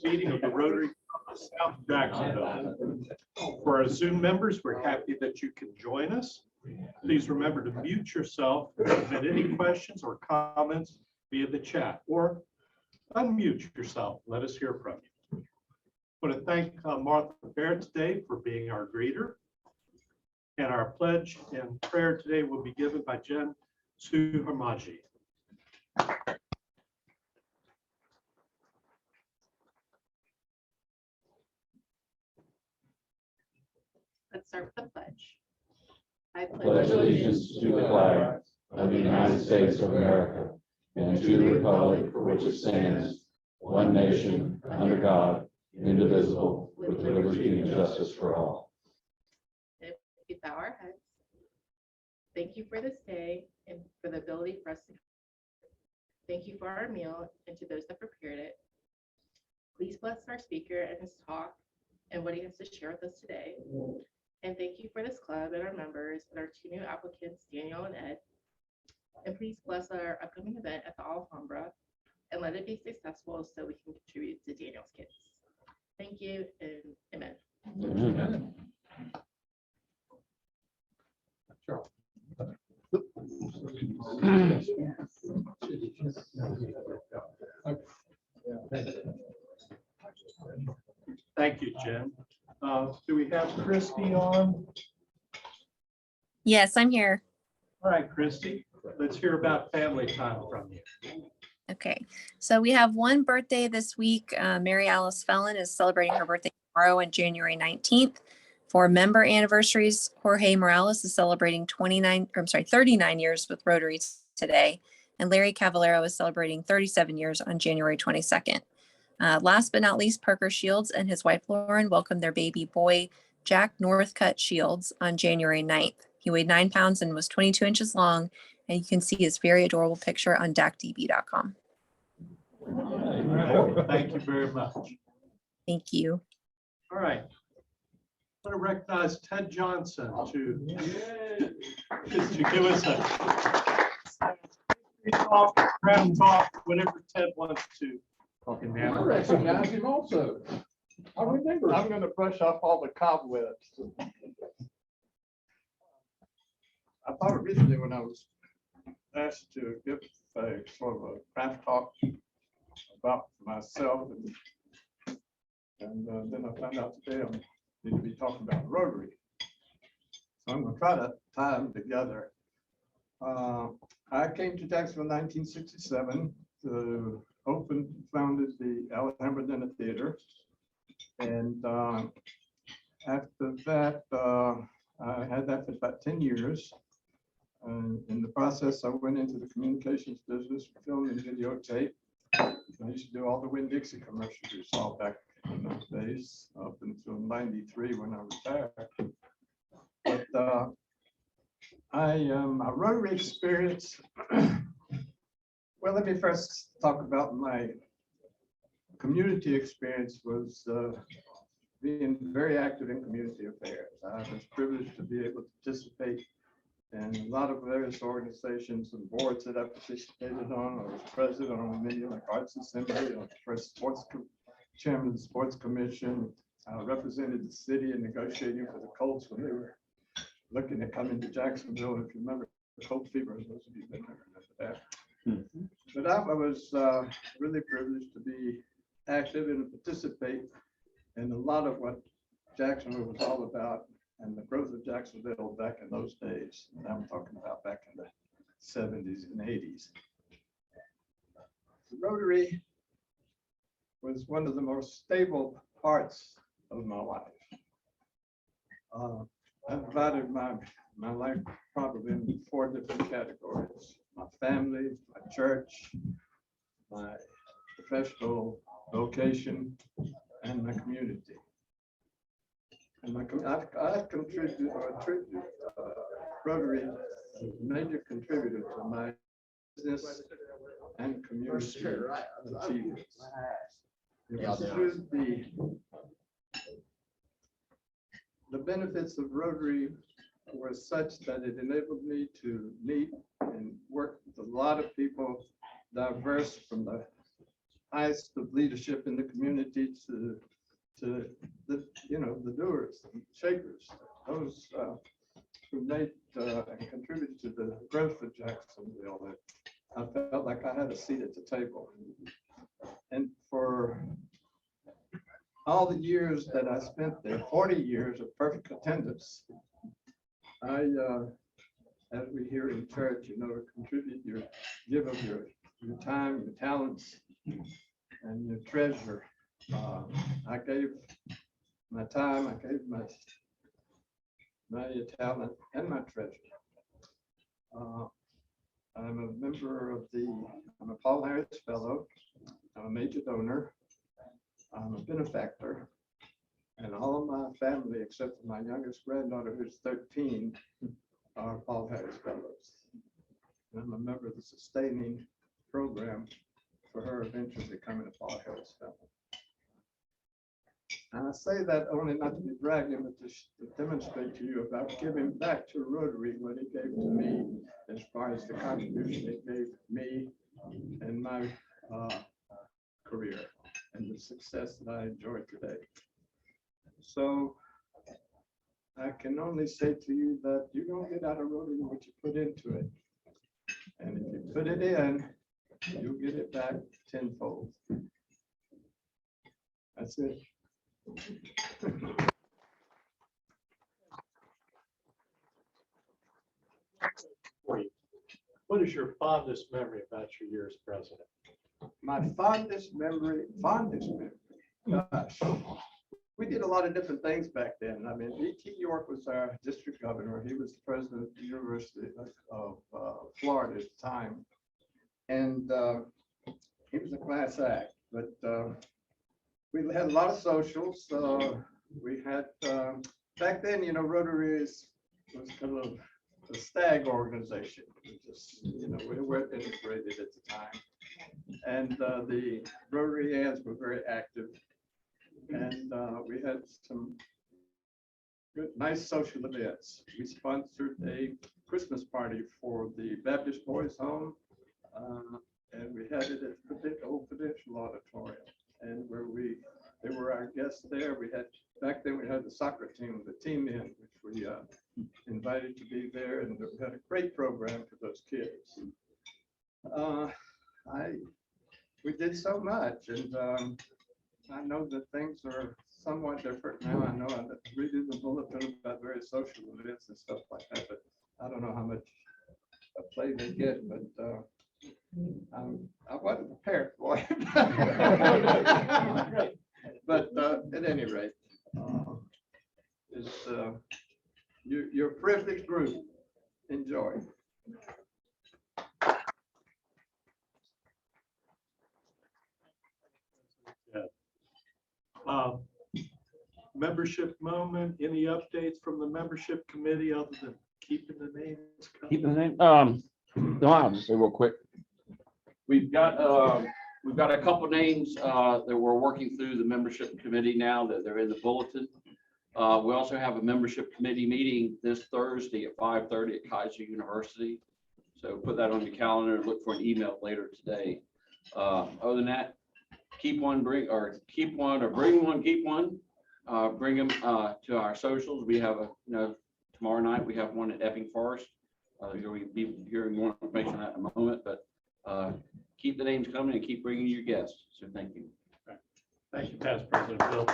meeting of the Rotary Club of South Jacksonville. For our Zoom members, we're happy that you can join us. Please remember to mute yourself and submit any questions or comments via the chat, or unmute yourself. Let us hear from you. I want to thank Martha Baird today for being our greeter. And our pledge and prayer today will be given by Jen Suhamaji. Let's start with the pledge. I Pledge allegiance to the flag of the United States of America and to the republic for which it stands, one nation, under God, indivisible, with liberty and justice for all. If we bow our heads, thank you for this day and for the ability for us to thank you for our meal and to those that prepared it. Please bless our speaker and his talk and what he has to share with us today. And thank you for this club and our members and our two new applicants, Daniel and Ed. And please bless our upcoming event at the Alhambra and let it be successful so we can contribute to Daniel's kids. Thank you and amen. Amen. Thank you, Jen. Do we have Christy on? Yes, I'm here. All right, Christy, let's hear about family time from you. Okay, so we have one birthday this week. Mary Alice Fellon is celebrating her birthday tomorrow on January 19th. For member anniversaries, Jorge Morales is celebrating 39 years with Rotary today, and Larry Cavallero is celebrating 37 years on January 22nd. Last but not least, Parker Shields and his wife Lauren welcomed their baby boy, Jack Northcutt Shields, on January 9th. He weighed 9 pounds and was 22 inches long, and you can see his very adorable picture on DACDB.com. Thank you very much. Thank you. All right. I want to recognize Ted Johnson to give us a round talk, whatever Ted wants to. I recognize him also. I remember. I'm going to brush off all the cobwebs. I thought originally when I was asked to give a sort of a craft talk about myself, and then I found out today I need to be talking about Rotary. So I'm going to try to tie them together. I came to Jacksonville in 1967 to founded the Alhambra Dinner Theater, and after that I had that for about 10 years. In the process, I went into the communications business, film and videotape. I used to do all the Winn-Dixie commercials you saw back in those days, up until '93 when I retired. But my Rotary experience. Well, let me first talk about my community experience. Was being very active in community affairs. I was privileged to be able to participate in a lot of various organizations and boards that I participated on. I was president on many, like Arts Assembly, I was first chairman of the Sports Commission. I represented the city in negotiating for the Colts when they were looking at coming to Jacksonville. If you remember Colt fever, those of you that remember that. But I was really privileged to be active and participate in a lot of what Jacksonville was all about and the growth of Jacksonville back in those days. And I'm talking about back in the 70s and 80s. The Rotary was one of the most stable parts of my life. I divided my life probably in 4 different categories: my family, my church, my professional vocation, and my community. And I've contributed, Rotary is a major contributor to my business and community achievements. It was through the benefits of Rotary were such that it enabled me to meet and work with a lot of people diverse from the highest of leadership in the community to the, the doers and shakers, those who made and contributed to the growth of Jacksonville. That I felt like I had a seat at the table. And for all the years that I spent there, 40 years of perfect attendance, as we hear in church, contribute give of your time, your talents, and your treasure. I gave my time, I gave my talent and my treasure. I'm a member of I'm a Paul Harris Fellow. I'm a major donor. I'm a benefactor. And all of my family, except for my youngest granddaughter, who's 13, are Paul Harris Fellows. And I'm a member of the sustaining program for her eventually becoming a Paul Harris Fellow. And I say that only not to be bragging, but to demonstrate to you about giving back to Rotary what he gave to me, as far as the contribution it gave me and my career and the success that I enjoy today. So I can only say to you that you don't get out of Rotary what you put into it. And if you put it in, you'll get it back tenfold. That's it. For you. What is your fondest memory about your year as president? My fondest memory, gosh, we did a lot of different things back then. I mean, E.T. York was our district governor. He was the president of the University of Florida at the time. And he was a class act, but we had a lot of socials. We had, back then, Rotary was kind of a stag organization. We weren't integrated at the time. And the Rotarians were very active. And we had some good, nice social events. We sponsored a Christmas party for the Baptist Boys Home. And we had it at the old Prudential Auditorium. And where they were our guests there. Back then we had the soccer team, the team in, which we invited to be there, and we had a great program for those kids. We did so much, and I know that things are somewhat different now. I know I read in the bulletin about various social events and stuff like that, but I don't know how much play they get, but I wasn't prepared for it. But at any rate, you're a privileged group. Enjoy. Membership moment, any updates from the membership committee other than keeping the names coming? Keep the name. No, I'll just say real quick. We've got a couple names that we're working through the membership committee now that they're in the bulletin. We also have a membership committee meeting this Thursday at 5:30 at Kaiser University. So put that on your calendar and look for an email later today. Other than that, keep one, bring one. Bring them to our socials. We have tomorrow night we have one at Epping Forest. You'll be hearing more information on that in a moment, but keep the names coming and keep bringing your guests. So thank you. Thank you, Past President Bill.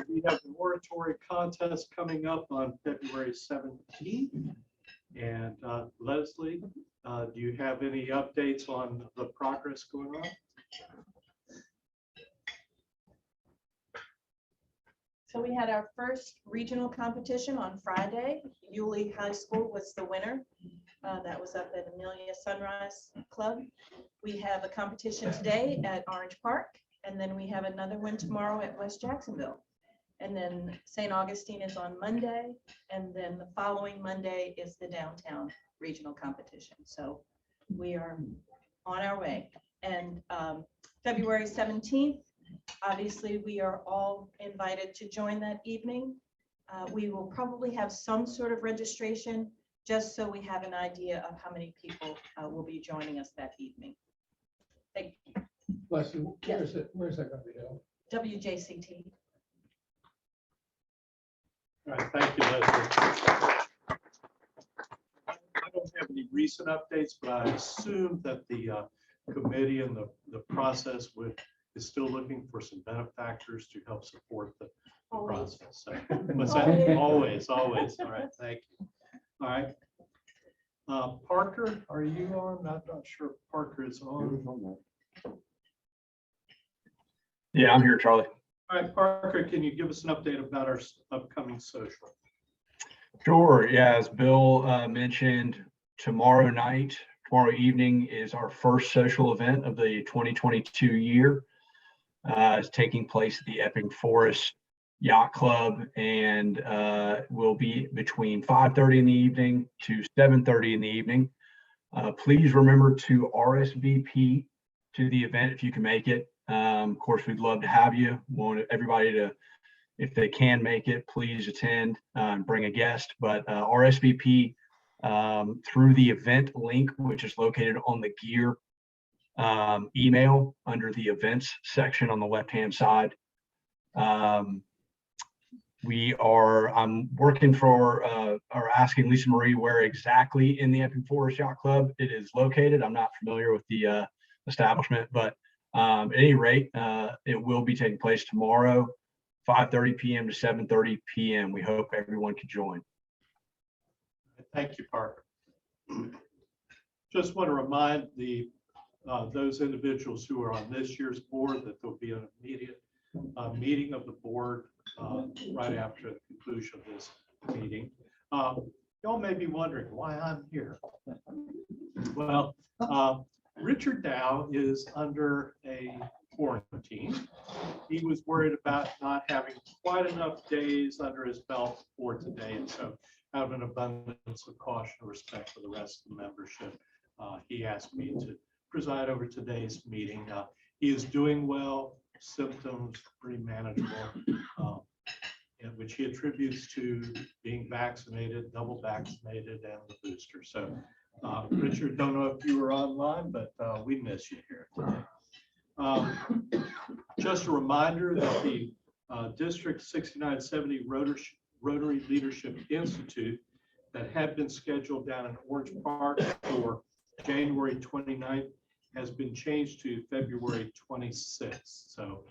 We have the oratory contest coming up on February 17th. And Leslie, do you have any updates on the progress going on? So we had our first regional competition on Friday. Yulee High School was the winner. That was up at Amelia Sunrise Club. We have a competition today at Orange Park, and then we have another one tomorrow at West Jacksonville. And then St. Augustine is on Monday, and then the following Monday is the downtown regional competition. So we are on our way. And February 17th, obviously, we are all invited to join that evening. We will probably have some sort of registration just so we have an idea of how many people will be joining us that evening. Thank Bless you. Where's that gonna be held? WJCT. All right, thank you, Leslie. I don't have any recent updates, but I assume that the committee and the process is still looking for some benefactors to help support the process. So, what's that? Always. All right, thank you. All right. Parker, are you on? I'm not sure if Parker is on. Yeah, I'm here, Charlie. All right, Parker, can you give us an update about our upcoming social? Sure. Yeah, as Bill mentioned, tomorrow evening is our first social event of the 2022 year. It's taking place at the Epping Forest Yacht Club, and will be between 5:30 in the evening to 7:30 in the evening. Please remember to RSVP to the event if you can make it. Of course, we'd love to have you. Want everybody to, if they can make it, please attend and bring a guest. But RSVP through the event link, which is located on the gear email under the events section on the left-hand side. I'm working for or asking Lisa Marie where exactly in the Epping Forest Yacht Club it is located. I'm not familiar with the establishment, but at any rate, it will be taking place tomorrow, 5:30 p.m. to 7:30 p.m. We hope everyone can join. Thank you, Parker. Just want to remind those individuals who are on this year's board that there'll be an immediate meeting of the board right after the conclusion of this meeting. Y'all may be wondering why I'm here. Well, Richard Dow is under a quarantine. He was worried about not having quite enough days under his belt for today, and so out of an abundance of caution and respect for the rest of the membership, he asked me to preside over today's meeting. He is doing well, symptoms pretty manageable, which he attributes to being vaccinated, double vaccinated, and the booster. So, Richard, don't know if you were online, but we miss you here today. Just a reminder that the District 6970 Rotary Leadership Institute that had been scheduled down in Orange Park for January 29th has been changed to February 26th. So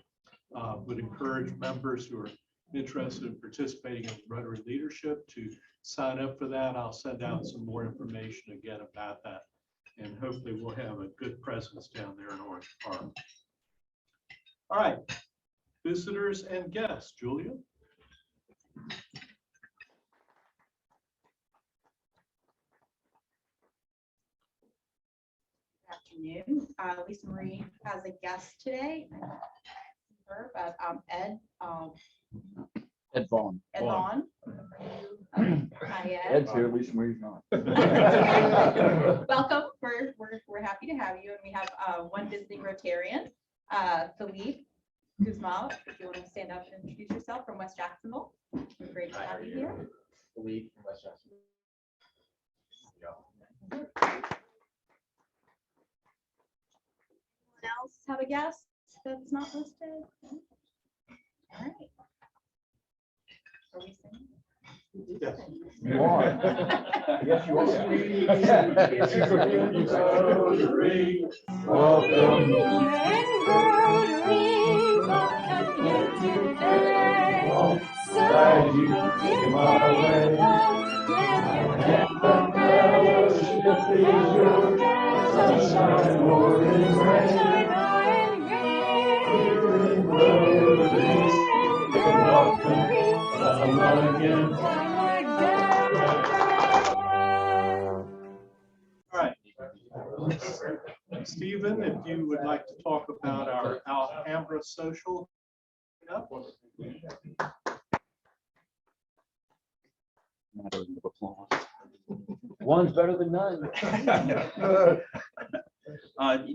would encourage members who are interested in participating in Rotary leadership to sign up for that. I'll send out some more information again about that, and hopefully we'll have a good presence down there in Orange Park. All right, visitors and guests, Julia. Afternoon. Lisa Marie has a guest today. But Ed Vaughn. Ed Vaughn. Hi, Ed. Ed's here, Lisa Marie's not. Welcome. We're happy to have you. And we have one visiting Rotarian, Philippe Guzman. If you want to stand up and introduce yourself from West Jacksonville. We're great to have you here. Philippe from West Jacksonville. Anyone else have a guest that's not listed? All right. Are we singing? Yes. You are. Yes, you All right. Stephen, if you would like to talk about our Alhambra social. One's better than none.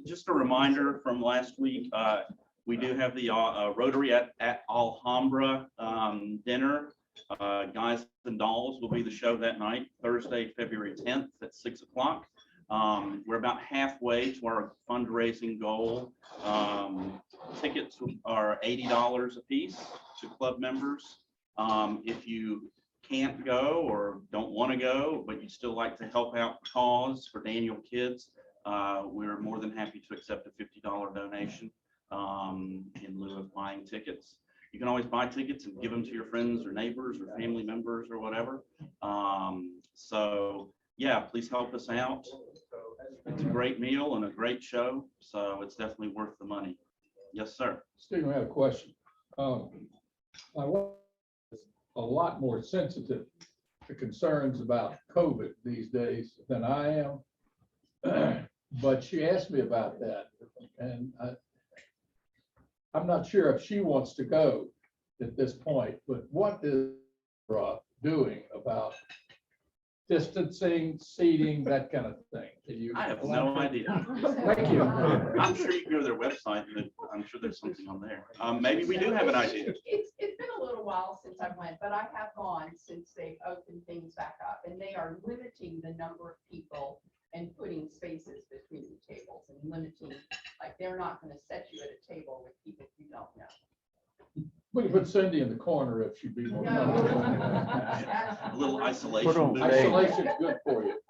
Just a reminder from last week, we do have the Rotary at Alhambra dinner. Guys and Dolls will be the show that night, Thursday, February 10th at 6 o'clock. We're about halfway to our fundraising goal. Tickets are $80 a piece to club members. If you can't go or don't want to go, but you still like to help out the cause for Daniel Kids, we're more than happy to accept a $50 donation in lieu of buying tickets. You can always buy tickets and give them to your friends or neighbors or family members or whatever. So yeah, please help us out. It's a great meal and a great show, so it's definitely worth the money. Yes, sir. Stephen, I have a question. My wife is a lot more sensitive to concerns about COVID these days than I am. But she asked me about that, and I'm not sure if she wants to go at this point, but what is doing about distancing, seating, that kind of thing? Can you? I have no idea. Thank you. I'm sure you can go to their website, and I'm sure there's something on there. Maybe we do have an idea. It's been a little while since I went, but I have gone since they've opened things back up, and they are limiting the number of people and putting spaces between the tables and limiting, like, they're not gonna set you at a table with people you don't know. We can put Cindy in the corner if she'd be more comfortable. A little isolation. Put on booth. Isolation's good for you.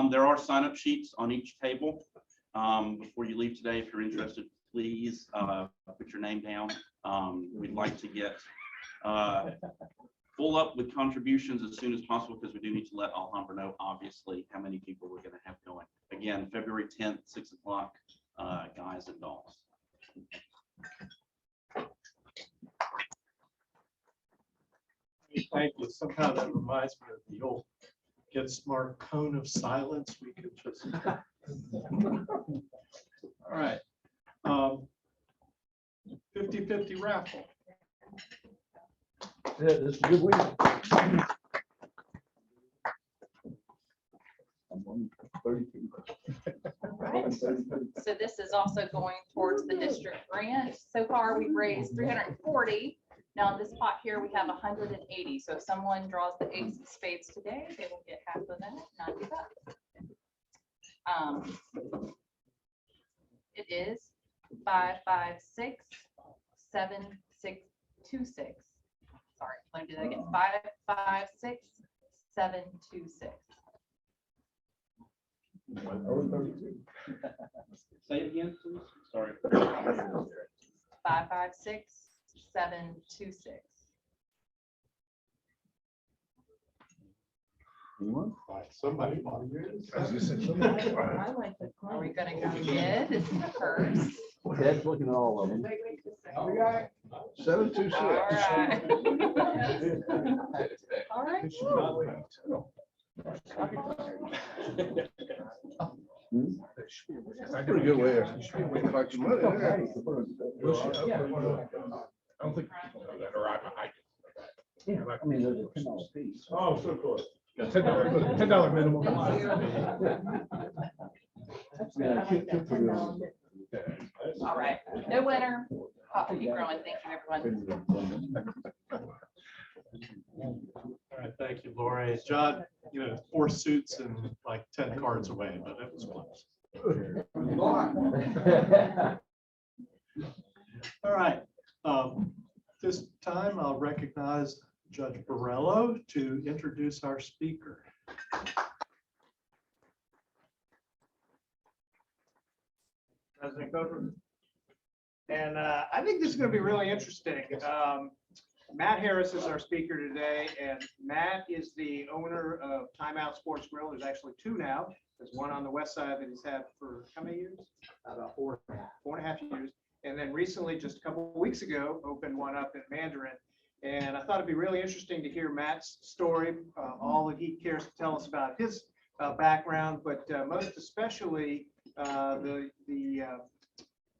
There are sign-up sheets on each table. Before you leave today, if you're interested, please put your name down. We'd like to get full up with contributions as soon as possible, because we do need to let Alhambra know, obviously, how many people we're going to have going. Again, February 10th, 6 o'clock, guys and dolls. Thank you. Somehow that reminds me of the old Get Smart cone of silence. We could just. All right. 50-50 raffle. Yeah, this is a good week. Right. So this is also going towards the district grant. So far, we've raised 340. Now in this pot here, we have 180. So if someone draws the ace of spades today, they will get half of that, $90. It is 5567626. Sorry, let me do that again. 556726. Say it again, please. Sorry. 556726. Somebody. Are we gonna go mid? This is the first. Dad's looking at all of them. 726. All right. All right. That's pretty good way of about your money there. I don't think. Yeah, I mean, there's a $10 piece. Oh, so close. $10 minimum. All right. No winner. Hot keep growing. Thank you, everyone. All right, thank you, Lori. John, 4 suits and like 10 cards away, but it was close. All right. This time I'll recognize Judge Borello to introduce our speaker. President Coker. And I think this is going to be really interesting. Matt Harris is our speaker today, and Matt is the owner of Timeout Sports Grill. There's actually 2 now. There's one on the west side that he's had for how many years? About 4.5 years. And then recently, just a couple of weeks ago, opened one up in Mandarin. And I thought it'd be really interesting to hear Matt's story, all that he cares to tell us about his background, but most especially the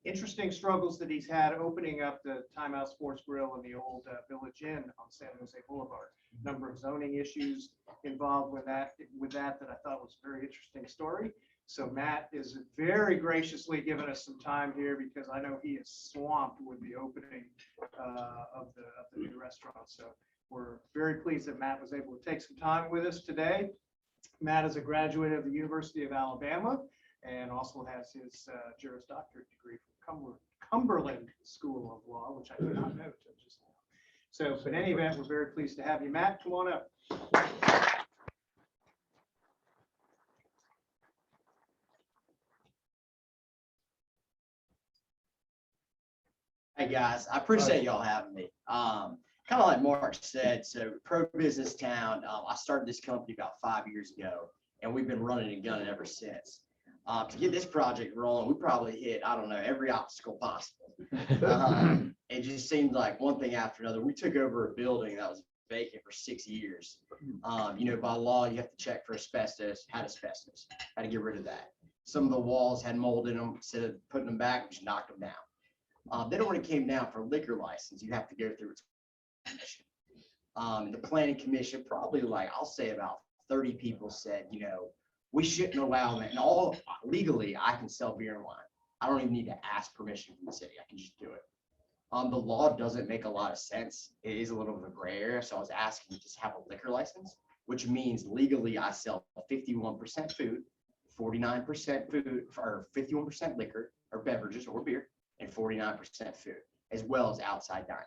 interesting struggles that he's had opening up the Timeout Sports Grill in the old Village Inn on San Jose Boulevard. Number of zoning issues involved with that I thought was a very interesting story. So Matt is very graciously giving us some time here because I know he is swamped with the opening of the new restaurant. So we're very pleased that Matt was able to take some time with us today. Matt is a graduate of the University of Alabama and also has his Juris Doctorate degree from Cumberland School of Law, which I did not know till just now. So in any event, we're very pleased to have you. Matt, come on up. Hey guys, I appreciate y'all having me. Kind of like Mark said, so pro business town. I started this company about 5 years ago, and we've been running and gunning ever since. To get this project rolling, we probably hit, I don't know, every obstacle possible. It just seemed like one thing after another. We took over a building that was vacant for 6 years. You know, by law, you have to check for asbestos. Had to get rid of that. Some of the walls had mold in them. Instead of putting them back, we just knocked them down. Then when it came down for liquor license, you have to go through its commission. The planning commission, probably like, I'll say about 30 people said, you know, we shouldn't allow that. And all legally, I can sell beer and wine. I don't even need to ask permission from the city. I can just do it. The law doesn't make a lot of sense. It is a little bit of a gray area. So I was asking to just have a liquor license, which means legally I sell 51% food, 49% food, or 51% liquor or beverages or beer, and 49% food, as well as outside dining.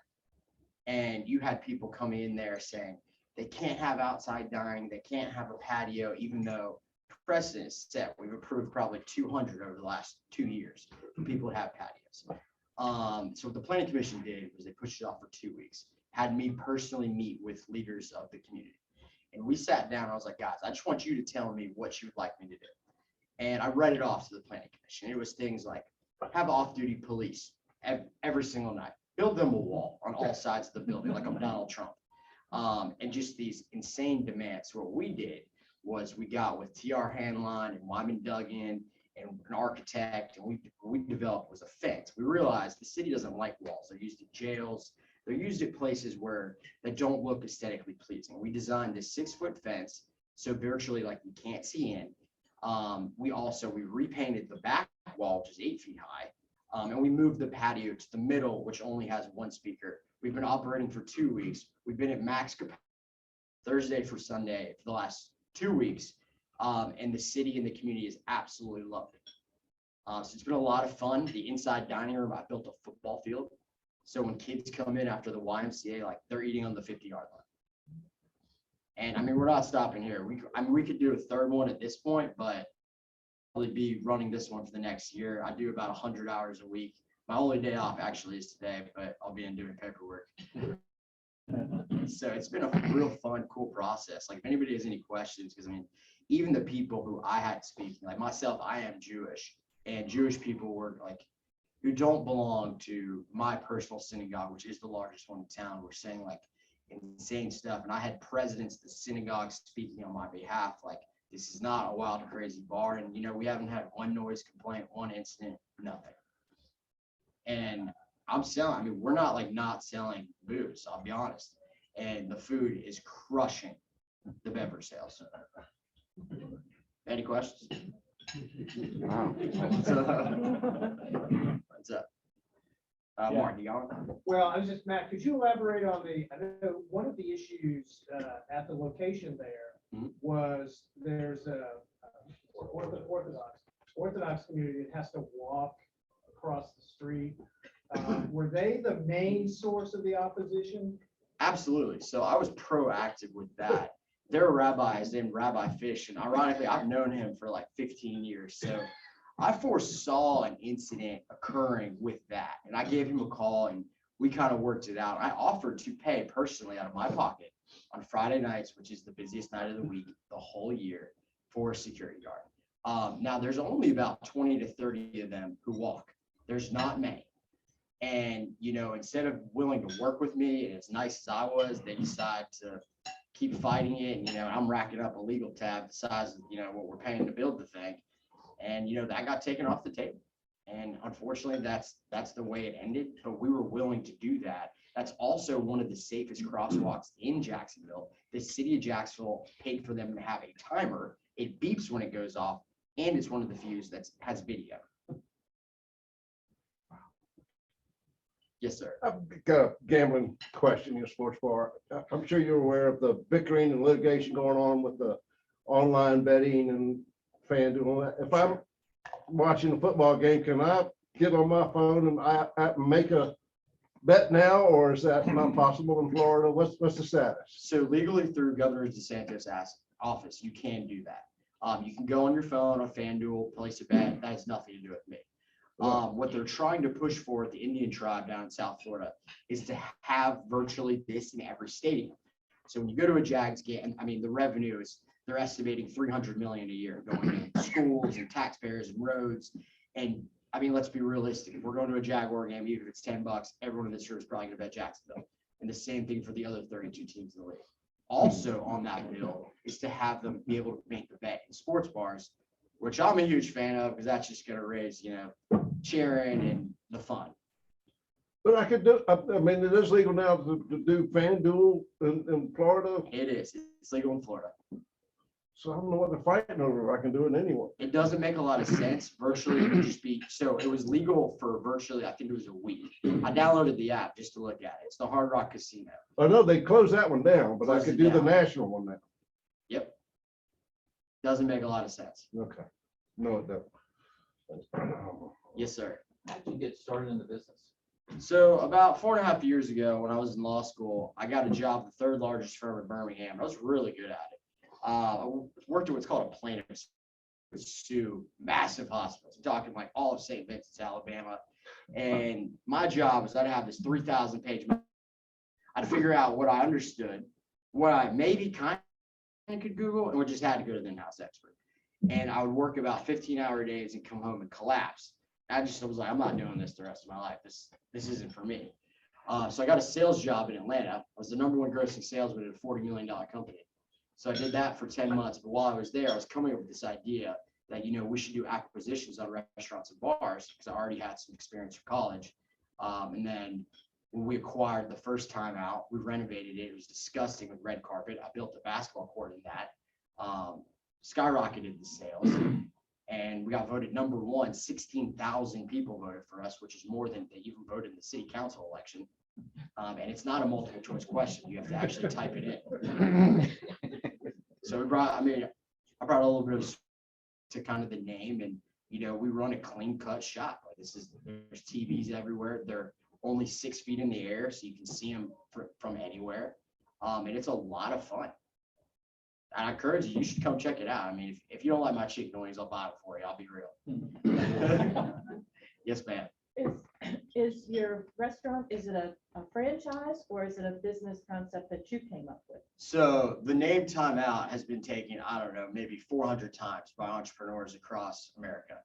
And you had people come in there saying they can't have outside dining, they can't have a patio, even though precedent is set. We've approved probably 200 over the last 2 years for people to have patios. So what the planning commission did was they pushed it off for 2 weeks, had me personally meet with leaders of the community. And we sat down and I was like, guys, I just want you to tell me what you would like me to do. And I read it off to the planning commission. It was things like, have off-duty police every single night, build them a wall on all sides of the building, like I'm Donald Trump. And just these insane demands. So what we did was we got with TR Hanline and Wyman Duggan and an architect, and what we developed was a fence. We realized the city doesn't like walls. They're used at jails. They're used at places where they don't look aesthetically pleasing. We designed a 6-foot fence, so virtually like you can't see in. We repainted the back wall, which is 8 feet high, and we moved the patio to the middle, which only has 1 speaker. We've been operating for 2 weeks. We've been at max capacity Thursday for Sunday for the last 2 weeks, and the city and the community has absolutely loved it. So it's been a lot of fun. The inside dining room, I built a football field, so when kids come in after the YMCA, like they're eating on the 50-yard line. And I mean, we're not stopping here. We could do a third one at this point, but probably be running this one for the next year. I do about 100 hours a week. My only day off actually is today, but I'll be in doing paperwork. So it's been a real fun, cool process. Like if anybody has any questions, because I mean, even the people who I had speaking, like myself, I am Jewish, and Jewish people were like, who don't belong to my personal synagogue, which is the largest one in town, were saying like insane stuff. And I had presidents of the synagogue speaking on my behalf, like, this is not a wild and crazy bar. And, you know, we haven't had one noise complaint, one incident, nothing. And we're not like not selling booze, I'll be honest. And the food is crushing the beverage sales. Any questions? Wow. What's up? Mark, you got it? Well, I was just, Matt, could you elaborate on I know one of the issues at the location there was there's a Orthodox community that has to walk across the street. Were they the main source of the opposition? Absolutely. So I was proactive with that. Their rabbi is named Rabbi Fish, and ironically, I've known him for like 15 years. So I foresaw an incident occurring with that, and I gave him a call, and we kind of worked it out. I offered to pay personally out of my pocket on Friday nights, which is the busiest night of the week, the whole year, for a security guard. Now, there's only about 20 to 30 of them who walk. There's not many. And, you know, instead of willing to work with me, and as nice as I was, they decide to keep fighting it. And, you know, I'm racking up a legal tab the size of, you know, what we're paying to build the thing. And, you know, that got taken off the table. And unfortunately, that's the way it ended. But we were willing to do that. That's also one of the safest crosswalks in Jacksonville. The city of Jacksonville paid for them to have a timer. It beeps when it goes off, and it's one of the few that has video. Yes, sir. I've got a gambling question in a sports bar. I'm sure you're aware of the bickering and litigation going on with the online betting and FanDuel. If I'm watching a football game, can I get on my phone and I make a bet now, or is that not possible in Florida? What's the status? So legally through Governor DeSantis' office, you can do that. You can go on your phone on FanDuel, place a bet. That has nothing to do with me. What they're trying to push for at the Indian tribe down in South Florida is to have virtually this in every stadium. So when you go to a Jags game, I mean, the revenue is, they're estimating 300 million a year going to schools and taxpayers and roads. And I mean, let's be realistic. If we're going to a Jaguar game, even if it's $10, everyone in this room is probably going to bet Jacksonville. And the same thing for the other 32 teams in the league. Also on that bill is to have them be able to make the bet in sports bars, which I'm a huge fan of because that's just going to raise, cheering and the fun. But I could do, I mean, it is legal now to do FanDuel in Florida. It is. It's legal in Florida. So I don't know what they're fighting over. I can do it anyway. It doesn't make a lot of sense. Virtually, it would just be, so it was legal for virtually, I think it was a week. I downloaded the app just to look at it. It's the Hard Rock Casino. I know they closed that one down, but I Closed could it do the down. national one now. Yep. Doesn't make a lot of sense. Okay. No, it doesn't. Yes, sir. How did you get started in the business? So about 4.5 years ago, when I was in law school, I got a job at the third largest firm in Birmingham. I was really good at it. I worked at what's called a plaintiff's sue massive hospitals. I'm talking like all of St. Vincent's, Alabama. And my job was I'd have this 3,000 page. I'd figure out what I understood, what I maybe kind of could Google, and we just had to go to the in-house expert. And I would work about 15-hour days and come home and collapse. I was like, I'm not doing this the rest of my life. This isn't for me. So I got a sales job in Atlanta. I was the #1 grossing salesman at a $40 million company. So I did that for 10 months. But while I was there, I was coming up with this idea that, we should do acquisitions on restaurants and bars because I already had some experience from college. And then when we acquired the first time out, we renovated it. It was disgusting with red carpet. I built a basketball court in that. Skyrocketed the sales. And we got voted #1. 16,000 people voted for us, which is more than they even voted in the city council election. And it's not a multiple choice question. You have to actually type it in. So I brought a little bit of to kind of the name, and we run a clean cut shop. Like there's TVs everywhere. They're only 6 feet in the air, so you can see them from anywhere. And it's a lot of fun. And I encourage you, you should come check it out. I mean, if you don't like my chicken wings, I'll buy it for you. I'll be real. Yes, ma'am. Is your restaurant, is it a franchise or is it a business concept that you came up with? So the name Time Out has been taken, I don't know, maybe 400 times by entrepreneurs across America.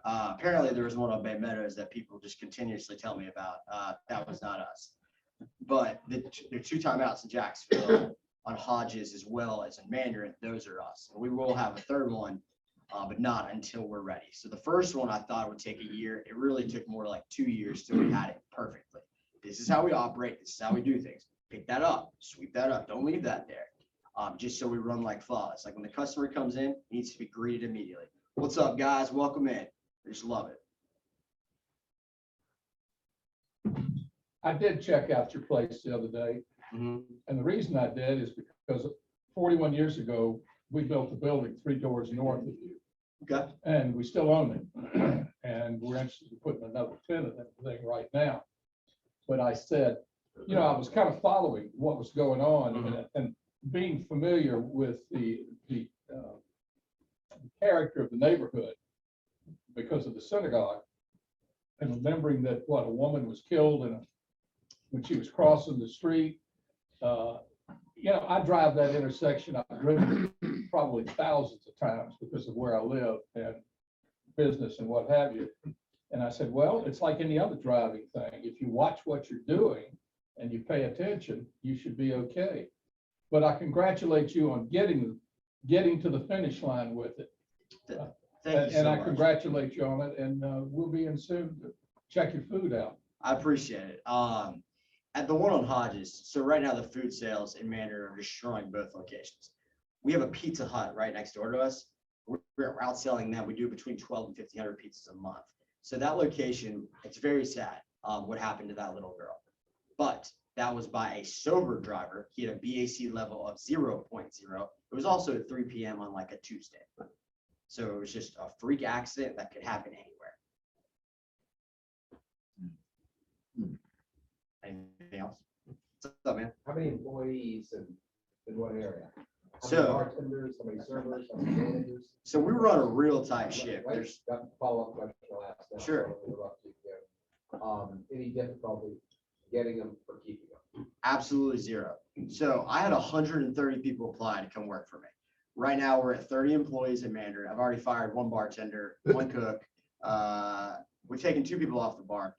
Apparently there was one on Bay Meadows that people just continuously tell me about. That was not us. But the 2 timeouts in Jacksonville on Hodges as well as in Mandarin, those are us. And we will have a third one, but not until we're ready. So the first one I thought would take a year. It really took more like 2 years till we had it perfectly. This is how we operate. This is how we do things. Pick that up, sweep that up. Don't leave that there. Just so we run like flawless. Like when the customer comes in, he needs to be greeted immediately. What's up, guys? Welcome in. They just love it. I did check out your place the other day. And the reason I did is because 41 years ago, we built a building 3 doors north of you. Okay. And we still own it. And we're interested in putting another tenant in the thing right now. But I said, I was kind of following what was going on and being familiar with the character of the neighborhood because of the synagogue, and remembering that a woman was killed when she was crossing the street. I drive that intersection. I've driven probably thousands of times because of where I live and business and what have you. And I said, well, it's like any other driving thing. If you watch what you're doing and you pay attention, you should be okay. But I congratulate you on getting to the finish line with it. Thank you so I much. congratulate you on it, and we'll be in soon to check your food out. I appreciate it. At the one on Hodges, so right now the food sales in Mandarin are destroying both locations. We have a Pizza Hut right next door to us. We're outselling them. We do between 12 and 1,500 pizzas a month. So that location, it's very sad what happened to that little girl. but that was by a sober driver. He had a BAC level of 0.0. It was also at 3 p.m. on like a Tuesday. So it was just a freak accident that could happen anywhere. Anything else? What's up, man? How many employees in what area? How So- many bartenders, how many servers, how many managers? So we run a real tight ship. Wait, There's got a follow-up question I'll ask now. Sure. I'll interrupt you again. Any difficulty getting them or keeping them? absolutely zero. So I had 130 people apply to come work for me. Right now, we're at 30 employees in Mandarin. I've already fired one bartender, one cook. We've taken 2 people off the bar.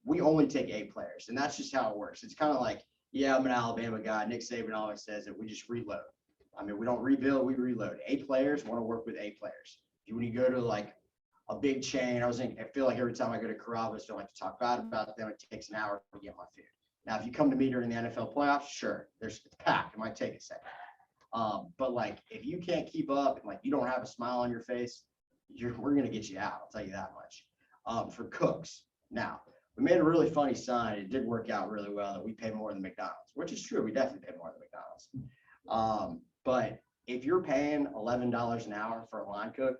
We only take A players, and that's just how it works. It's kind of like, yeah, I'm an Alabama guy. Nick Saban always says that we just reload. I mean, we don't rebuild, we reload. A players want to work with A players. When you go to like a big chain, I feel like every time I go to Carrabba's, I like to talk bad about them. It takes an hour to get my food. Now, if you come to me during the NFL playoffs, sure, it's packed. It might take a second. But like, if you can't keep up and like you don't have a smile on your face, we're gonna get you out. I'll tell you that much. For cooks, now we made a really funny sign. It did work out really well that we pay more than McDonald's, which is true. We definitely pay more than McDonald's. But if you're paying $11 an hour for a line cook,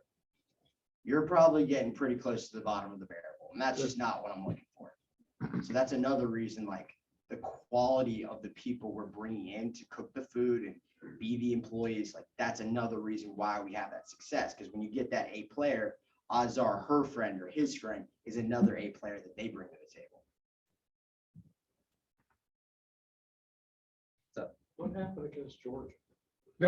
you're probably getting pretty close to the bottom of the barrel, and that's just not what I'm looking for. So that's another reason, like the quality of the people we're bringing in to cook the food and be the employees, like that's another reason why we have that success. Because when you get that A player, odds are her friend or his friend is another A player that they bring to the table. So What happened against Georgia? I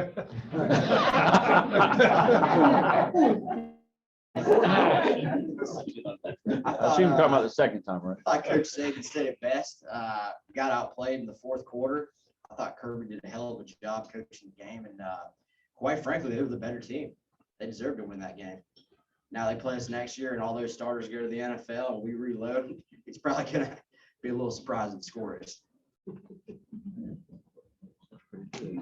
seen him talking about the second time, right? I thought Coach Saban said it best. Got outplayed in the fourth quarter. I thought Kirby did a hell of a job coaching the game, and quite frankly, they were the better team. They deserved to win that game. Now they play us next year, and all those starters go to the NFL, and we reload. It's probably gonna be a little surprising score is. I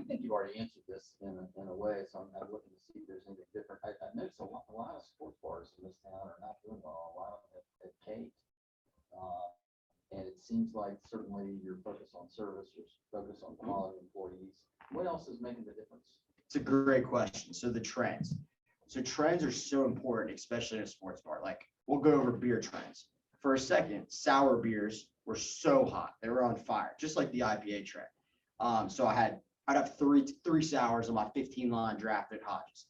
think you've already answered this in a way, so I'm looking to see if there's anything different. I noticed a lot of sports bars in this town are not doing well. A lot of them have caved. And it seems like certainly your focus on service, your focus on quality employees. What else is making the difference? It's a great question. So the trends. So trends are so important, especially in a sports bar. Like we'll go over beer trends. For a second, sour beers were so hot. They were on fire, just like the IPA trend. So I'd have three sours on my 15-line draft at Hodges.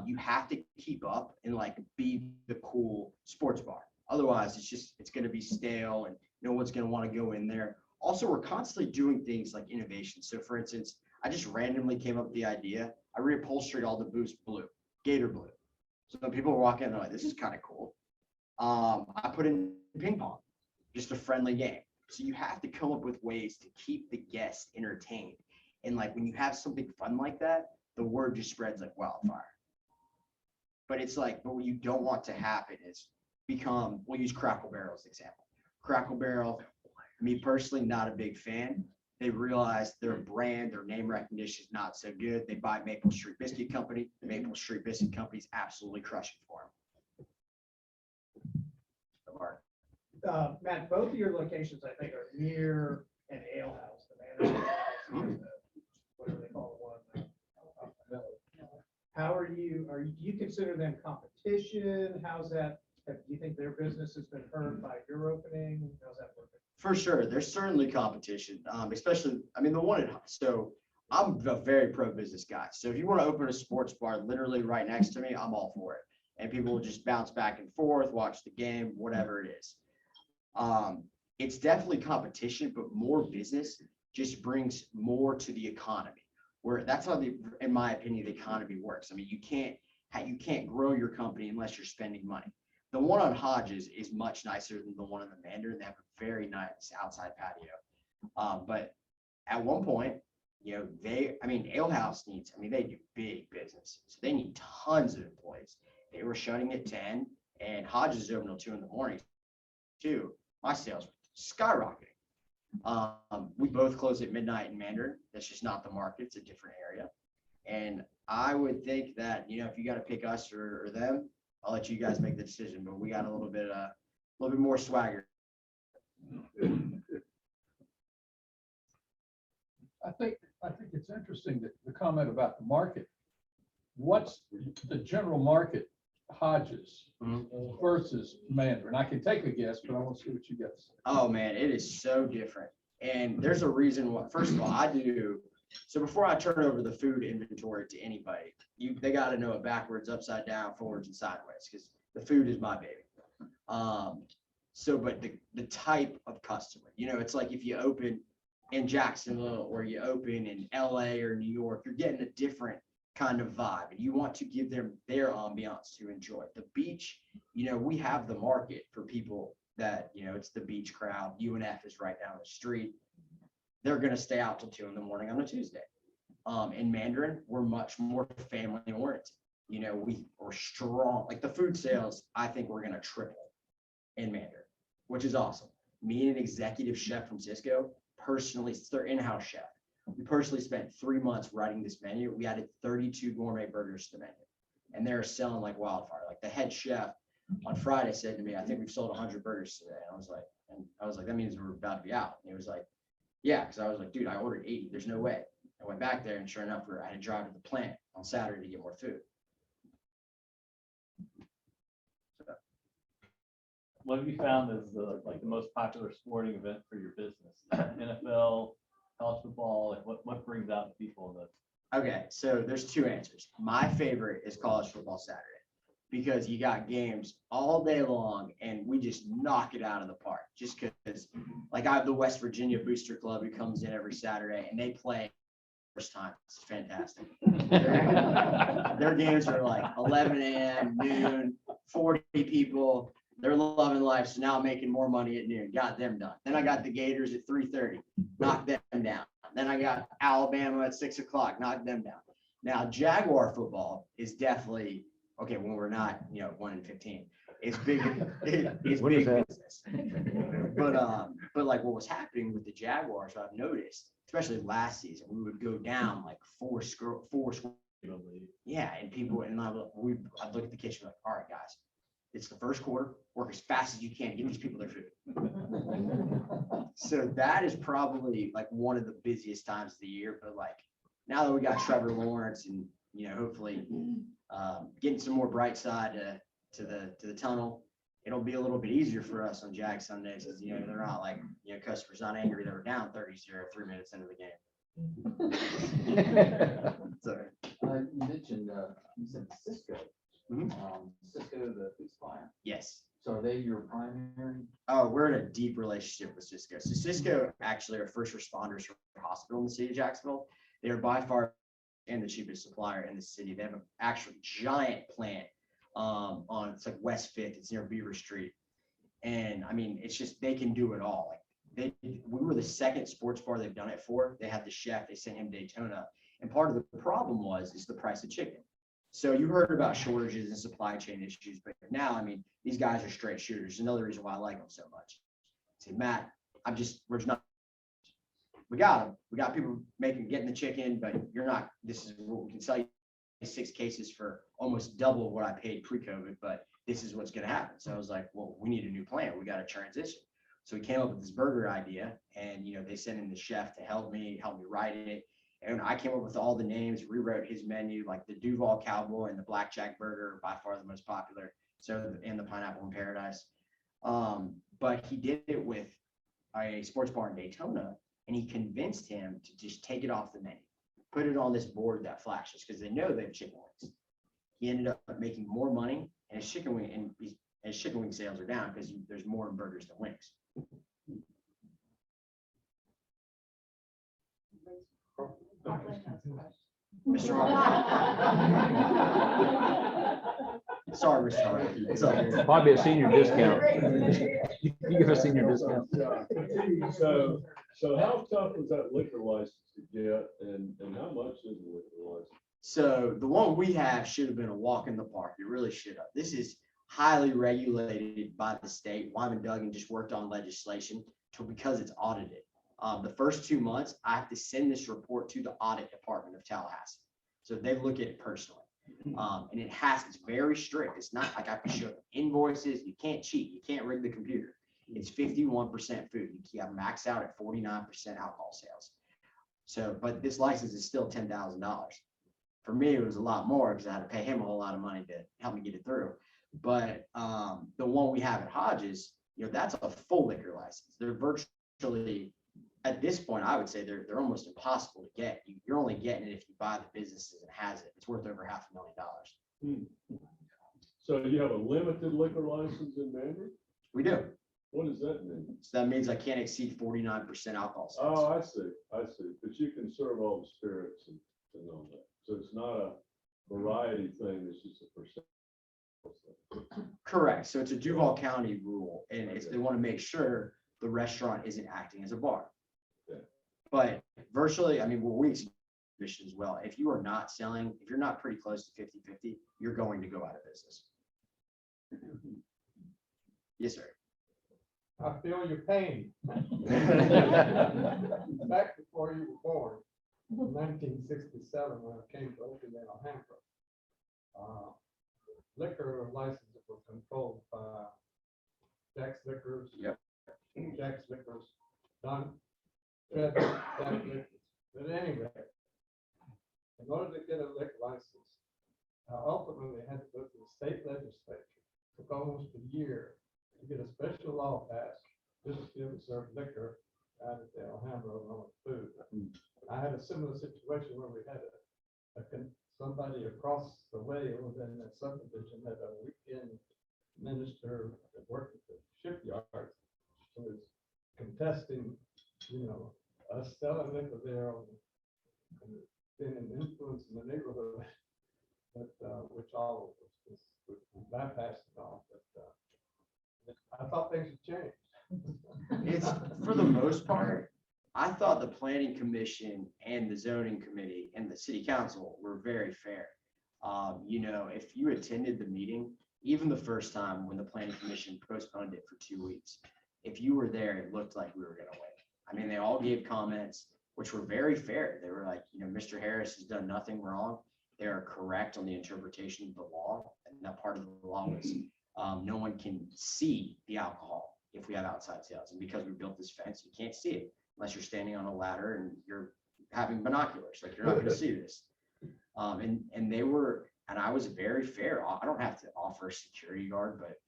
You have to keep up and like be the cool sports bar. Otherwise, it's going to be stale and no one's going to want to go in there. Also, we're constantly doing things like innovation. So for instance, I just randomly came up with the idea. I reupholstered all the booths blue, Gator blue. So when people walk in, they're like, this is kind of cool. I put in ping pong, just a friendly game. So you have to come up with ways to keep the guests entertained. And like when you have something fun like that, the word just spreads like wildfire. But what you don't want to happen is we'll use Crackle Barrel as an example. Crackle Barrel, me personally, not a big fan. They realize their brand, their name recognition is not so good. They buy Maple Street Biscuit Company. The Maple Street Biscuit Company is absolutely crushing for them. Matt, both of your locations, I think, are near an ale house, the Manor Ale House, whatever they call the one. How are you consider them competition? How's that? Do you think their business has been hurt by your opening? How's that working? For sure, there's certainly competition, especially, the one so I'm a very pro-business guy. So if you want to open a sports bar literally right next to me, I'm all for it. And people will just bounce back and forth, watch the game, whatever it is. It's definitely competition, but more business just brings more to the economy. Where that's how in my opinion, the economy works. You can't grow your company unless you're spending money. The one on Hodges is much nicer than the one in the Mandarin. They have a very nice outside patio. But at one point, Ale House needs, they do big business. So they need tons of employees. They were shutting at 10 and Hodges is open till 2 in the morning too. My sales were skyrocketing. We both close at midnight in Mandarin. That's just not the market. It's a different area. And I would think that, if you got to pick us or them, I'll let you guys make the decision, but we got a little bit more swagger. I think it's interesting that the comment about the market. What's the general market Hodges versus Mandarin? I can take a guess, but I want to see what you guess. Oh, man, it is so different. And there's a reason why. First of all, I do. So before I turn over the food inventory to anybody, they got to know it backwards, upside down, forwards, and sideways, because the food is my baby. But the type of customer, it's like if you open in Jacksonville or you open in LA or New York, you're getting a different kind of vibe, and you want to give them their ambiance to enjoy. The beach, we have the market for people that, it's the beach crowd. UNF is right down the street. They're going to stay out till 2 a.m. on a Tuesday. In Mandarin, we're much more family oriented. We're strong. Like the food sales, I think we're going to triple in Mandarin, which is awesome. Me and an executive chef from Cisco, personally, it's their in-house chef. We personally spent 3 months writing this menu. We added 32 gourmet burgers to the menu, and they're selling like wildfire. Like the head chef on Friday said to me, "I think we've sold 100 burgers today." And I was like, that means we're about to be out. And he was like, yeah, because I was like, dude, I ordered 80. There's no way. I went back there, and sure enough, I had to drive to the plant on Saturday to get more food. What have you found is the most popular sporting event for your business? NFL, college football, what brings out people in this? Okay, so there's 2 answers. My favorite is college football Saturday, because you got games all day long and we just knock it out of the park. Just because, like, I have the West Virginia Booster Club who comes in every Saturday and they play first time. It's fantastic. Their games are like 11 a.m., noon, 40 people. They're loving life. So now I'm making more money at noon. Got them done. Then I got the Gators at 3:30. Knocked them down. Then I got Alabama at 6 o'clock. Knocked them down. Now Jaguar football is definitely okay when we're not 1-15. It's big. It's big business. But like what was happening with the Jaguars, I've noticed, especially last season, we would go down like four score. Yeah, and people I'd look at the kitchen like, all right, guys. It's the first quarter, work as fast as you can to get these people their food. So that is probably like one of the busiest times of the year. But like now that we got Trevor Lawrence and hopefully getting some more bright side to the tunnel, it'll be a little bit easier for us on Jag Sundays, because they're not like customers not angry they were down 30-0 3 minutes into the game. Sorry. You mentioned you said Cisco. Cisco, the food supplier. Yes. So are they your primary? Oh, we're in a deep relationship with Cisco. So Cisco actually are first responders for a hospital in the city of Jacksonville. They are by far and the cheapest supplier in the city. They have an actual giant plant it's like West 5th. It's near Beaver Street. And I mean, it's just, they can do it all. Like we were the second sports bar they've done it for. They had the chef, they sent him to Daytona. And part of the problem is the price of chicken. So you heard about shortages and supply chain issues, but now, I mean, these guys are straight shooters. Another reason why I like them so much. Say, Matt, we're just not, we got them. We got people getting the chicken, but this is what we can sell you 6 cases for almost double what I paid pre-COVID, but this is what's going to happen. So I was like, well, we need a new plan. We got to transition. So we came up with this burger idea, and, they sent in the chef to help me write it. And I came up with all the names, rewrote his menu, like the Duval Cowboy and the Blackjack Burger are by far the most popular. So, and the Pineapple in Paradise. But he did it with a sports bar in Daytona, and he convinced him to just take it off the menu, put it on this board that flashes, because they know they have chicken wings. He ended up making more money, and his chicken wing sales are down because there's more in burgers than wings. Mr. Sorry, Mr. Harvey. It's like Probably a senior discount. You give a senior discount. So how tough was that liquor license to get, and how much is the liquor license? So the one we have should have been a walk in the park. It really should have. This is highly regulated by the state. Wyman Duggan just worked on legislation because it's audited. The first 2 months, I have to send this report to the audit department of Tallahassee. So they look at it personally. And it's very strict. It's not like I can show them invoices. You can't cheat. You can't rig the computer. It's 51% food. You have max out at 49% alcohol sales. So, but this license is still $10,000. For me, it was a lot more because I had to pay him a whole lot of money to help me get it through. But the one we have at Hodges, that's a full liquor license. They're virtually, at this point, I would say they're almost impossible to get. You're only getting it if you buy the businesses and has it. It's worth over $500,000. So you have a limited liquor license in Mandarin? We do. What does that mean? So that means I can't exceed 49% alcohol. Oh, I see. But you can serve all the spirits and all that. So it's not a variety thing, it's just a percent. Correct. So it's a Duval County rule, and they want to make sure the restaurant isn't acting as a bar. Yeah. But virtually, I mean, what we as well, if you are not selling, if you're not pretty close to 50-50, you're going to go out of business. Yes, sir. I feel your pain. Back before you were born, in 1967, when I came to Oakdale, Hampshire, liquor licenses were controlled by Jack's Liquors. Yep. Jack's Liquors, Don, Jack Liquors. But anyway, in order to get a liquor license, I ultimately had to go to the state legislature. It took almost a year to get a special law passed just to be able to serve liquor out at the Alhambra on food. I had a similar situation where we had somebody across the way within that subdivision had a weekend minister that worked at the shipyard who was contesting, us selling liquor there and being an influence in the neighborhood, but which all was bypassed and all. But I thought things had changed. It's for the most part, I thought the planning commission and the zoning committee and the city council were very fair. If you attended the meeting, even the first time when the planning commission postponed it for 2 weeks, if you were there, it looked like we were going to win. I mean, they all gave comments, which were very fair. They were like, Mr. Harris has done nothing wrong. They are correct on the interpretation of the law. And that part of the law was no one can see the alcohol if we have outside sales. And because we built this fence, you can't see it unless you're standing on a ladder and you're having binoculars. Like, you're not going to see this. And I was very fair. I don't have to offer a security guard, but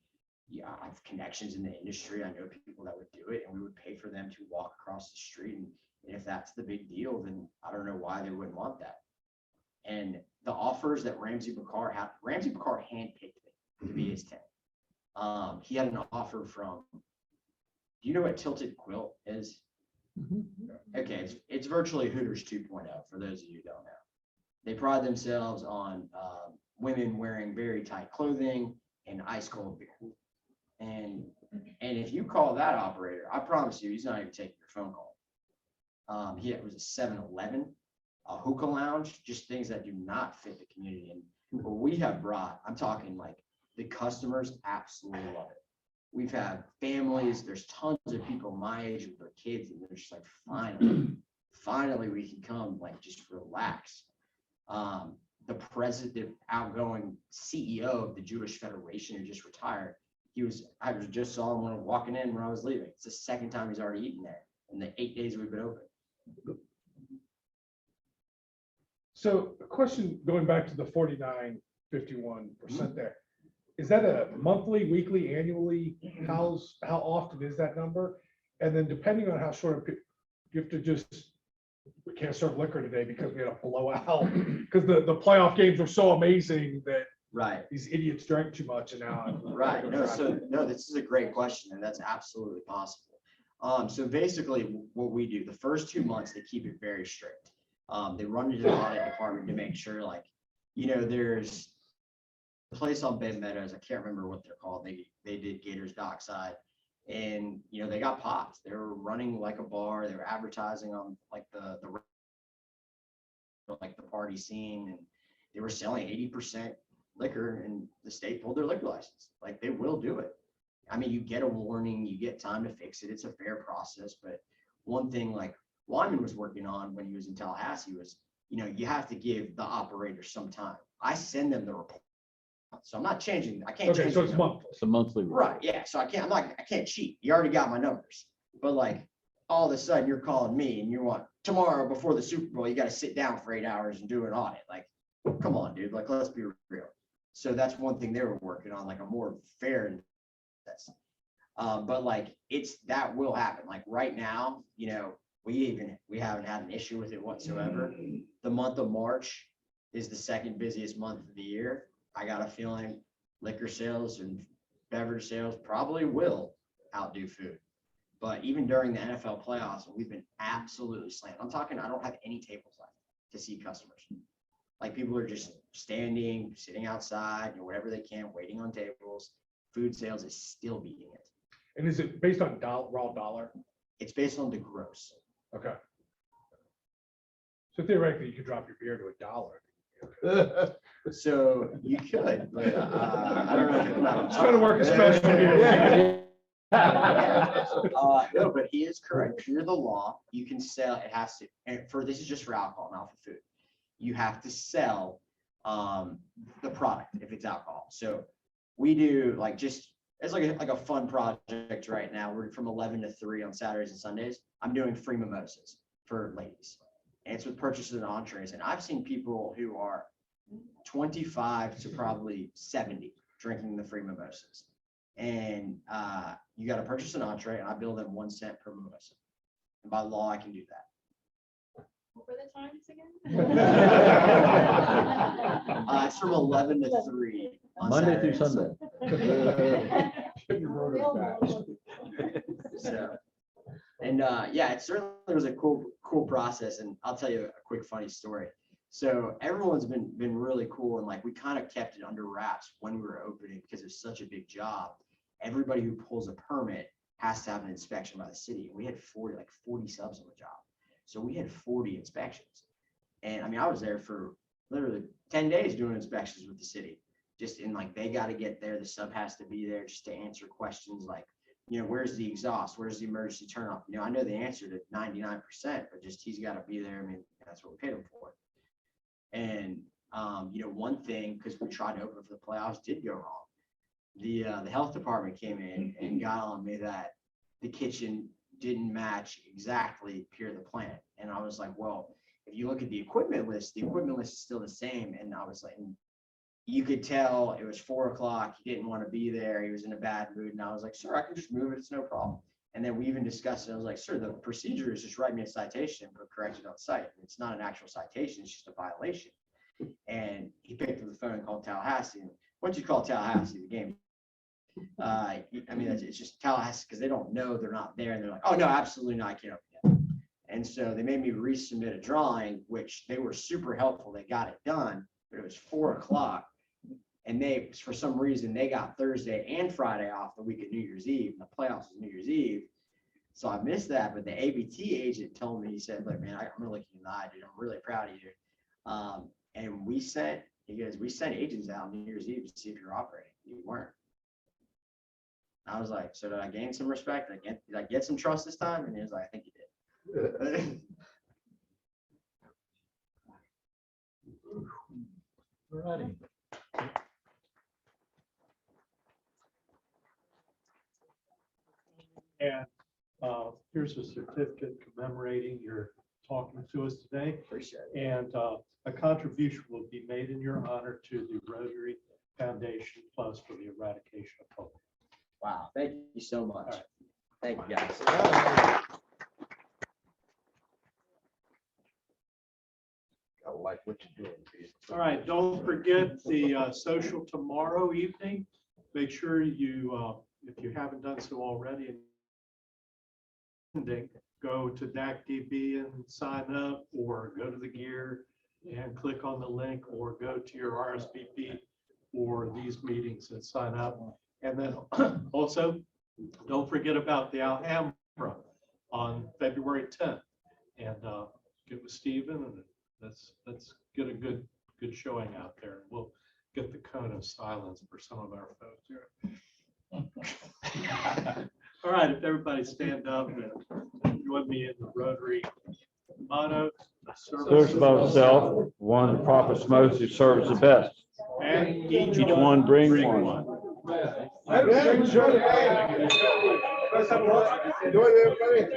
yeah, I have connections in the industry. I know people that would do it, and we would pay for them to walk across the street. And if that's the big deal, then I don't know why they wouldn't want that. And the offers that Ramsey Bakar handpicked me to be his tenant. He had an offer from, do you know what Tilted Quilt is? Okay, it's virtually Hooters 2.0 for those of you who don't know. They pride themselves on women wearing very tight clothing and ice cold beer. And if you call that operator, I promise you, he's not even taking your phone call. It was a 7-Eleven, a hookah lounge, just things that do not fit the community. And what we have brought, I'm talking like the customers absolutely love it. We've had families, there's tons of people my age with their kids, and they're just like, finally we can come, like, just relax. The president, outgoing CEO of the Jewish Federation, who just retired, I just saw him when I was walking in when I was leaving. It's the second time he's already eaten there in the 8 days we've been open. So a question going back to the 49.51% there. Is that a monthly, weekly, annually? How often is that number? And then depending on how short, you have to we can't serve liquor today because we had a blowout. Because the playoff games were so amazing that these idiots drank too much and now. Right. No, this is a great question, and that's absolutely possible. So basically what we do, the first 2 months, they keep it very strict. They run to the audit department to make sure, like, there's a place on Bay Meadows, I can't remember what they're called. They did Gators Dockside, and they got popped. They were running like a bar. They were advertising on like the party scene, and they were selling 80% liquor, and the state pulled their liquor license. Like, they will do it. I mean, you get a warning, you get time to fix it. It's a fair process. But one thing like Wyman was working on when he was in Tallahassee was, you have to give the operator some time. I send them the report. So I'm not changing. I can't change. So it's monthly. It's a monthly. Right. Yeah. So I can't cheat. You already got my numbers. But like, all of a sudden you're calling me and you want tomorrow before the Super Bowl, you got to sit down for 8 hours and do an audit. Like, come on, dude, like, let's be real. So that's one thing they were working on, like a more fair. But like, that will happen. Like right now, you know, we haven't had an issue with it whatsoever. The month of March is the second busiest month of the year. I got a feeling liquor sales and beverage sales probably will outdo food. But even during the NFL playoffs, we've been absolutely slammed. I'm talking, I don't have any tables left to see customers. Like people are just standing, sitting outside, you know, whatever they can, waiting on tables. Food sales is still beating it. And is it based on raw dollar? It's based on the gross. Okay. So theoretically, you could drop your beer to $1. So you could, but I don't know. If It's trying to work a special here. No, but he is correct. Under the law, you can sell, it has to, and this is just for alcohol, not for food. You have to sell the product if it's alcohol. So we do like just, it's like a fun project right now. We're from 11 to 3 on Saturdays and Sundays. I'm doing free mimosas for ladies. And it's with purchases and entrees. And I've seen people who are 25 to probably 70 drinking the free mimosas. And you got to purchase an entree, and I bill them 1 cent per mimosa. And by law, I can do that. What were the times again? It's from 11 to 3. On Monday Saturday through and Sunday. So, and yeah, it certainly was a cool process. And I'll tell you a quick funny story. So everyone's been really cool, and like we kind of kept it under wraps when we were opening because it's such a big job. Everybody who pulls a permit has to have an inspection by the city. We had 40 subs on the job, so we had 40 inspections. And I mean, I was there for literally 10 days doing inspections with the city. Just in like, they got to get there. The sub has to be there just to answer questions like, you know, where's the exhaust? Where's the emergency turn off? You know, I know the answer to 99%, but just he's got to be there. I mean, that's what we paid him for. And you know, one thing, because we tried to open for the playoffs, did go wrong. The health department came in and got on me that the kitchen didn't match exactly the plan. And I was like, well, if you look at the equipment list is still the same. And I was like, you could tell it was 4 o'clock. He didn't want to be there. He was in a bad mood. And I was like, sure, I can just move it. It's no problem. And then we even discussed it. I was like, sir, the procedure is just write me a citation, but correct it on site. It's not an actual citation. It's just a violation. And he picked up the phone and called Tallahassee. And once you call Tallahassee, the game, I mean, it's just Tallahassee because they don't know, they're not there. And they're like, oh, no, absolutely not. I can't open it. And so they made me resubmit a drawing, which they were super helpful. They got it done, but it was 4 o'clock. And they, for some reason, they got Thursday and Friday off the week of New Year's Eve. And the playoffs is New Year's Eve. So I missed that. But the ABT agent told me, he said, look, man, I'm going to look you in the eye, dude. I'm really proud of you. And we sent agents out New Year's Eve to see if you're operating. You weren't. I was like, so did I gain some respect? Did I get some trust this time? And he was like, I think you did. Alrighty. And here's a certificate commemorating your talking to us today. Appreciate it. And a contribution will be made in your honor to the Rotary Foundation Plus for the eradication of polio. Wow, thank you so much. All right. Thank you, guys. I like what you're doing. All right, don't forget the social tomorrow evening. Make sure you, if you haven't done so already, go to DACDB and sign up, or go to the gear and click on the link, or go to your RSVP for these meetings and sign up. And then also, don't forget about the Alhambra on February 10th. And get with Stephen, and let's get a good showing out there. We'll get the cone of silence for some of our folks here. All right, if everybody stand up and join me in the Rotary motto. Serves above self, one that profits most, who serves the best. And Each one bring one. Enjoy it, everybody.